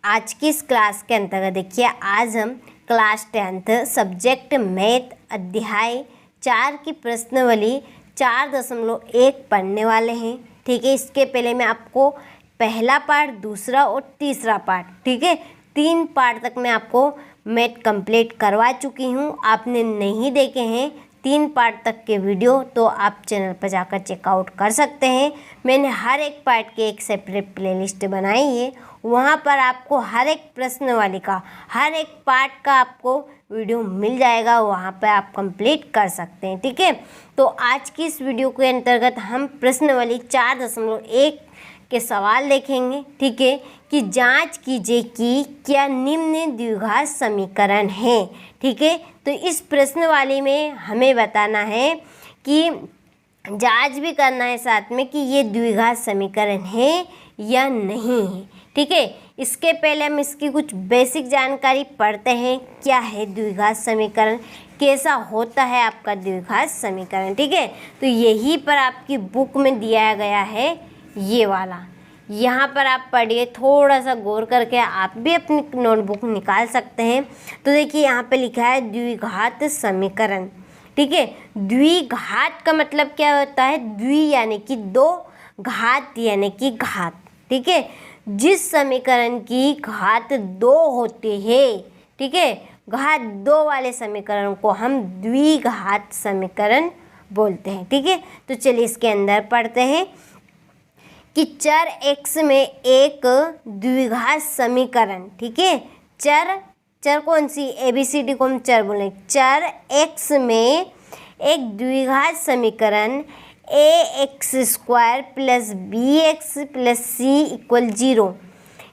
आज की इस क्लास के अंतर्गत देखिए, आज हम क्लास 10th सब्जेक्ट मैथ अध्याय 4 की प्रश्नावली 4.1 पढ़ने वाले हैं। ठीक है, इसके पहले मैं आपको पहला पार्ट, दूसरा और तीसरा पार्ट, ठीक है, 3 पार्ट तक मैं आपको मैथ कंप्लीट करवा चुकी हूँ। आपने नहीं देखे हैं 3 पार्ट तक के वीडियो तो आप चैनल पर जाकर चेकआउट कर सकते हैं। मैंने हर एक पार्ट की एक सेपरेट प्लेलिस्ट बनाई है, वहाँ पर आपको हर एक प्रश्नावली का, हर एक पार्ट का आपको वीडियो मिल जाएगा, वहाँ पर आप कंप्लीट कर सकते हैं। ठीक है, तो आज की इस वीडियो के अंतर्गत हम प्रश्नावली 4.1 के सवाल देखेंगे। ठीक है, कि जांच कीजिए कि क्या निम्न द्विघात समीकरण है। ठीक है, तो इस प्रश्नावली में हमें बताना है कि जांच भी करना है साथ में कि ये द्विघात समीकरण है या नहीं है। ठीक है, इसके पहले हम इसकी कुछ बेसिक जानकारी पढ़ते हैं। क्या है द्विघात समीकरण, कैसा होता है आपका द्विघात समीकरण। ठीक है, तो यही पर आपकी बुक में दिया गया है, ये वाला, यहाँ पर आप पढ़िए, थोड़ा सा गौर करके आप भी अपनी नोटबुक निकाल सकते हैं। तो देखिए यहाँ पे लिखा है द्विघात समीकरण। ठीक है, द्विघात का मतलब क्या होता है, द्वि यानी कि दो, घात यानी कि घात। ठीक है, जिस समीकरण की घात 2 होती है, ठीक है, घात 2 वाले समीकरण को हम द्विघात समीकरण बोलते हैं। ठीक है, तो चलिए इसके अंदर पढ़ते हैं कि चर x में एक द्विघात समीकरण। ठीक है, चर कौन सी, ABCD को हम चर बोले। चर x में एक द्विघात समीकरण ax² + bx + c = 0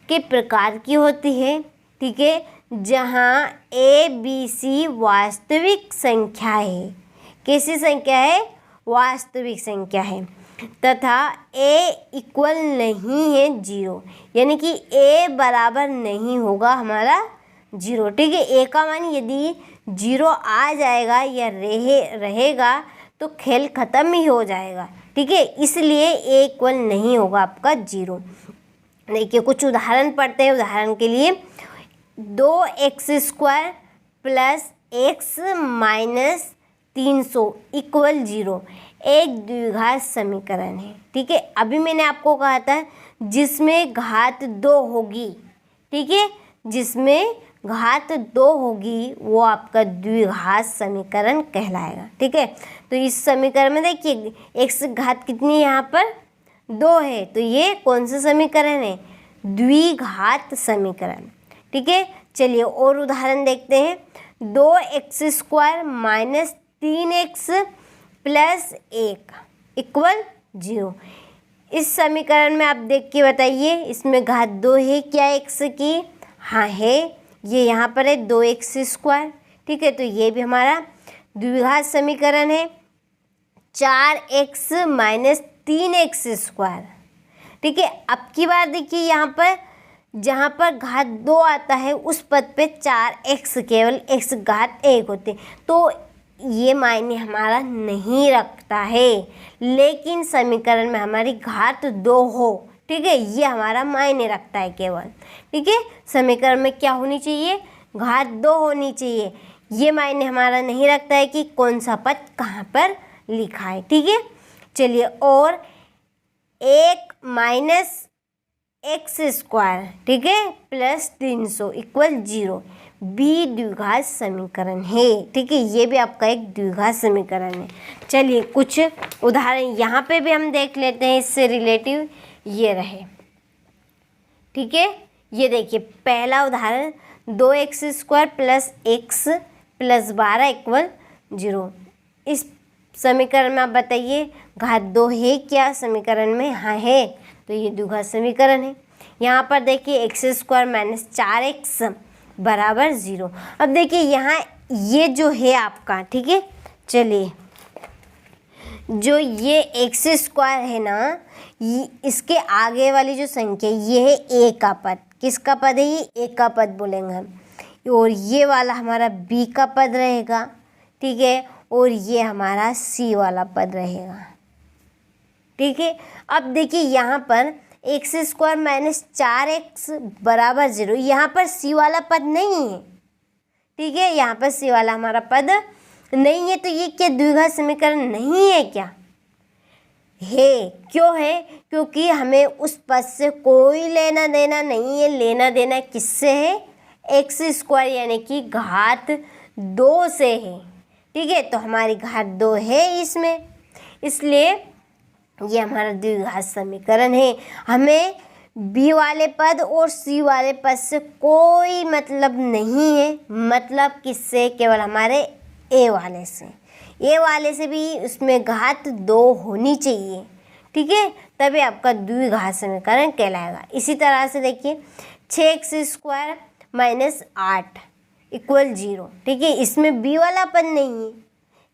के प्रकार की होती है। ठीक है, जहाँ a b c वास्तविक संख्या है। कैसी संख्या है, वास्तविक संख्या है, तथा a इक्वल नहीं है 0, यानी कि a बराबर नहीं होगा हमारा 0। ठीक है, a का मान यदि 0 आ जाएगा या रहेगा तो खेल ख़त्म ही हो जाएगा। ठीक है, इसलिए a इक्वल नहीं होगा आपका 0। देखिए कुछ उदाहरण पढ़ते हैं। उदाहरण के लिए 2x² + x - 300 = 0 एक द्विघात समीकरण है। ठीक है, अभी मैंने आपको कहा था जिसमें घात 2 होगी। ठीक है, जिसमें घात 2 होगी वो आपका द्विघात समीकरण कहलाएगा। ठीक है, तो इस समीकरण में देखिए x घात कितनी है, यहाँ पर 2 है, तो ये कौन सा समीकरण है, द्विघात समीकरण। ठीक है, चलिए और उदाहरण देखते हैं। 2x² - 3x + 1 = 0 इस समीकरण में आप देख के बताइए, इसमें घात 2 है क्या x की, हाँ है, ये यहाँ पर है 2x²। ठीक है, तो ये भी हमारा द्विघात समीकरण है। 4x - 3x²। ठीक है, अब की बार देखिए यहाँ पर जहाँ पर घात 2 आता है उस पद पे 4x, केवल x घात 1 होते, तो ये मायने हमारा नहीं रखता है। लेकिन समीकरण में हमारी घात 2 हो, ठीक है, ये हमारा मायने रखता है केवल। ठीक है, समीकरण में क्या होनी चाहिए, घात 2 होनी चाहिए। ये मायने हमारा नहीं रखता है कि कौन सा पद कहाँ पर लिखा है। ठीक है, चलिए और 1 - x², ठीक है, + 300 = 0 भी द्विघात समीकरण है। ठीक है, ये भी आपका एक द्विघात समीकरण है। चलिए कुछ उदाहरण यहाँ पे भी हम देख लेते हैं, इससे रिलेटिव ये रहे। ठीक है, ये देखिए पहला उदाहरण 2x² + x + 12 = 0 इस समीकरण में आप बताइए घात 2 है क्या समीकरण में, हाँ है, तो ये द्विघात समीकरण है। यहाँ पर देखिए x² - 4x = 0। अब देखिए यहाँ ये जो है आपका, ठीक है, चलिए जो ये x² है ना, इसके आगे वाली जो संख्या ये है a का पद। किसका पद है, ये a का पद बोलेंगे हम, और ये वाला हमारा b का पद रहेगा। ठीक है, और ये हमारा c वाला पद रहेगा। ठीक है, अब देखिए यहाँ पर एक्स स्क्वायर माइनस 4x बराबर 0। यहाँ पर सी वाला पद नहीं है, ठीक है, यहाँ पर सी वाला हमारा पद नहीं है। तो ये क्या द्विघात समीकरण नहीं है क्या? है। क्यों है? क्योंकि हमें उस पद से कोई लेना देना नहीं है। लेना देना किससे है? एक्स स्क्वायर यानी कि घात 2 से है, ठीक है। तो हमारी घात 2 है इसमें, इसलिए ये हमारा द्विघात समीकरण है। हमें बी वाले पद और सी वाले पद से कोई मतलब नहीं है। मतलब किससे? केवल हमारे ए वाले से। ए वाले से भी उसमें घात 2 होनी चाहिए, ठीक है, तभी आपका द्विघात समीकरण कहलाएगा। इसी तरह से देखिए 6x स्क्वायर माइनस 8 इक्वल 0, ठीक है। इसमें बी वाला पद नहीं है,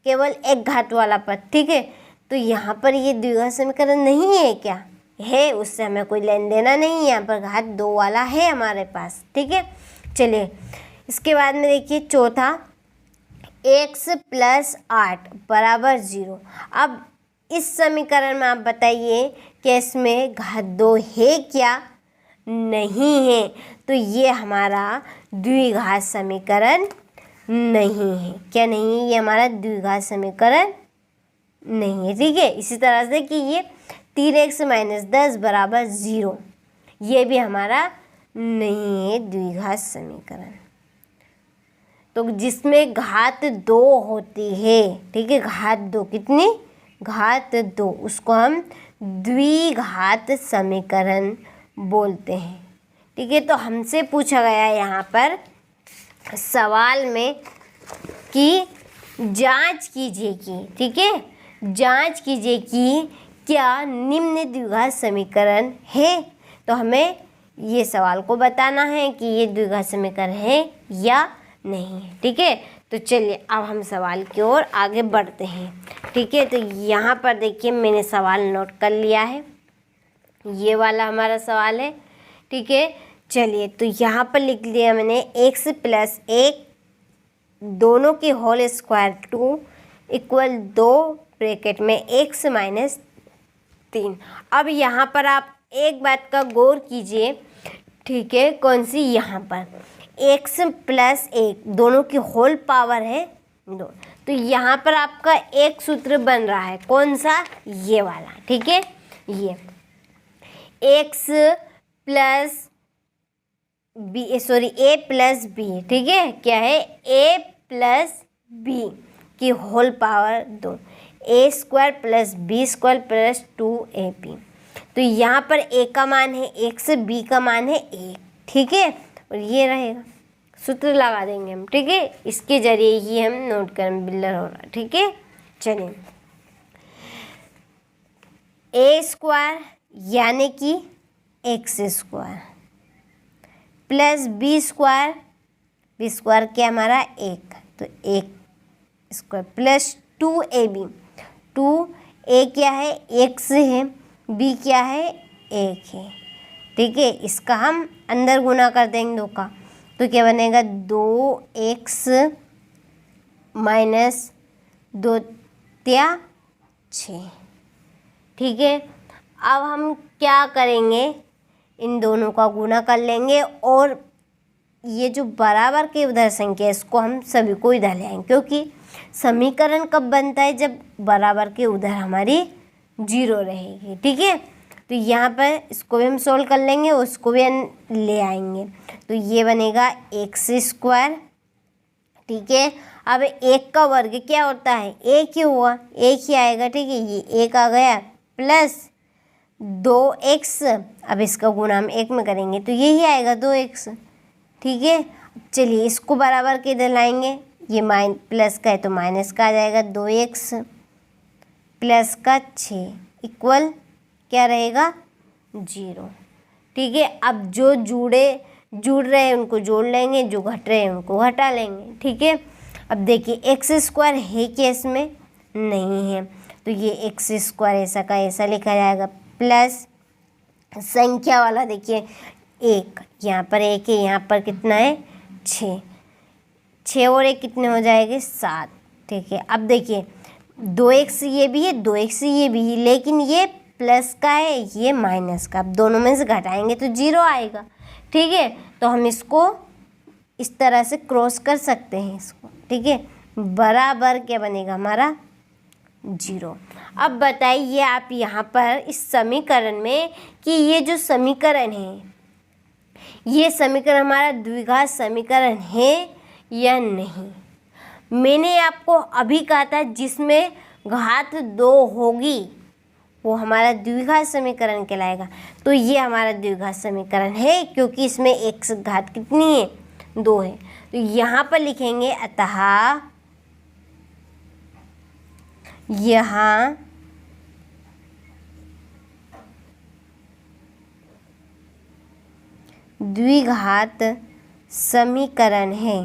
केवल एक घात वाला पद, ठीक है। तो यहाँ पर ये द्विघात समीकरण नहीं है क्या? है, उससे हमें कोई लेन देना नहीं है। यहाँ पर घात 2 वाला है हमारे पास, ठीक है। चलिए इसके बाद में देखिए चौथा, x प्लस 8 बराबर 0। अब इस समीकरण में आप बताइए कि इसमें घात 2 है क्या? नहीं है। तो ये हमारा द्विघात समीकरण नहीं है। क्या नहीं है? ये हमारा द्विघात समीकरण नहीं है, ठीक है। इसी तरह से कि ये 3x माइनस 10 बराबर 0, ये भी हमारा नहीं है द्विघात समीकरण। तो जिसमें घात 2 होती है, ठीक है, घात 2 कितनी? घात 2, उसको हम द्विघात समीकरण बोलते हैं, ठीक है। तो हमसे पूछा गया यहाँ पर सवाल में कि जांच कीजिए कि, ठीक है, जांच कीजिए कि क्या निम्न द्विघात समीकरण है। तो हमें ये सवाल को बताना है कि ये द्विघात समीकरण है या नहीं है, ठीक है। तो चलिए अब हम सवाल की ओर आगे बढ़ते हैं, ठीक है। तो यहाँ पर देखिए मैंने सवाल नोट कर लिया है, ये वाला हमारा सवाल है, ठीक है। चलिए तो यहाँ पर लिख लिया मैंने x प्लस 1 दोनों की होल स्क्वायर 2 इक्वल 2 ब्रैकेट में x माइनस 3। अब यहाँ पर आप एक बात का गौर कीजिए, ठीक है, कौन सी? यहाँ पर x प्लस 1 दोनों की होल पावर है 2। तो यहाँ पर आपका एक सूत्र बन रहा है, कौन सा? ये वाला, ठीक है। ये x plus B, sorry a plus B, ठीक है। क्या है? a प्लस बी की whole power 2, a square plus B square plus 2ab। तो यहाँ पर a का मान है x, b का मान है 1, ठीक है। और ये रहेगा, सूत्र लगा देंगे हम, ठीक है। इसके जरिए ही हम नोट कर बिल्डर हो रहा है, ठीक है। चलिए a स्क्वायर यानी कि x square plus B square, B square क्या हमारा? 1, तो 1 स्क्वायर प्लस 2ab। 2a क्या है? x है, b क्या है? 1 है, ठीक है। इसका हम अंदर गुना कर देंगे 2 का, तो क्या बनेगा? 2x माइनस 2 त्या 6, ठीक है। अब हम क्या करेंगे? इन दोनों का गुना कर लेंगे और ये जो बराबर के उधर संख्या है इसको हम सभी को इधर ले आएंगे, क्योंकि समीकरण कब बनता है? जब बराबर के उधर हमारी 0 रहेगी, ठीक है। तो यहाँ पर इसको भी हम सोल्व कर लेंगे, उसको भी ले आएंगे। तो ये बनेगा x स्क्वायर, ठीक है। अब 1 का वर्ग क्या होता है? 1 ही हुआ, 1 ही आएगा, ठीक है। ये 1 आ गया प्लस 2x, अब इसका गुणा हम 1 में करेंगे तो यही आएगा 2x, ठीक है। चलिए इसको बराबर के इधर लाएंगे, ये प्लस का है तो माइनस का आ जाएगा 2x प्लस का 6 इक्वल क्या रहेगा? 0, ठीक है। अब जो जुड़ रहे हैं उनको जोड़ लेंगे, जो घट रहे हैं उनको घटा लेंगे, ठीक है। अब देखिए x स्क्वायर है कि इसमें नहीं है, तो ये x स्क्वायर ऐसा का ऐसा लिखा जाएगा प्लस संख्या वाला देखिए 1, यहाँ पर 1 है, यहाँ पर कितना है? 6 और 1 कितने हो जाएंगे? 7, ठीक है। अब देखिए 2x ये भी है, 2x ये भी है, लेकिन ये प्लस का है, ये माइनस का। अब दोनों में से घटाएंगे तो 0 आएगा। ठीक है, तो हम इसको इस तरह से क्रॉस कर सकते हैं इसको। ठीक है, बराबर क्या बनेगा हमारा 0। अब बताइए आप यहाँ पर इस समीकरण में कि ये जो समीकरण है, ये समीकरण हमारा द्विघात समीकरण है या नहीं। मैंने आपको अभी कहा था जिसमें घात 2 होगी वो हमारा द्विघात समीकरण कहलाएगा। तो ये हमारा द्विघात समीकरण है क्योंकि इसमें x घात कितनी है 2 है। तो यहाँ पर लिखेंगे अतः यहाँ द्विघात समीकरण है,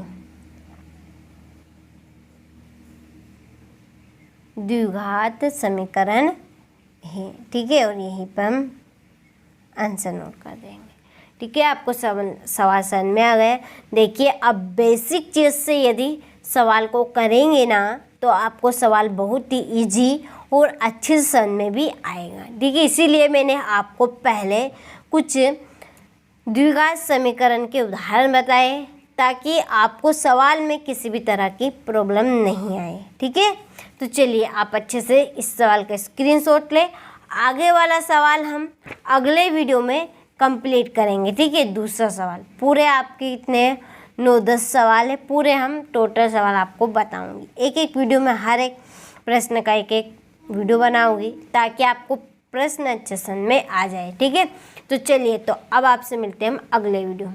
द्विघात समीकरण है। ठीक है, और यहीं पर हम आंसर नोट कर देंगे। ठीक है, आपको सवाल समझ में आ गया। देखिए, अब बेसिक चीज़ से यदि सवाल को करेंगे ना तो आपको सवाल बहुत ही इजी और अच्छे से समझ में भी आएगा। ठीक है, इसीलिए मैंने आपको पहले कुछ द्विघात समीकरण के उदाहरण बताए ताकि आपको सवाल में किसी भी तरह की प्रॉब्लम नहीं आए। ठीक है, तो चलिए आप अच्छे से इस सवाल का स्क्रीनशॉट ले। आगे वाला सवाल हम अगले वीडियो में कंप्लीट करेंगे। ठीक है, दूसरा सवाल पूरे आपके इतने 9-10 सवाल है, पूरे हम टोटल सवाल आपको बताऊंगी। एक एक वीडियो में हर एक प्रश्न का एक एक वीडियो बनाऊंगी ताकि आपको प्रश्न अच्छे समझ में आ जाए। ठीक है, तो चलिए, तो अब आपसे मिलते हैं हम अगले वीडियो में।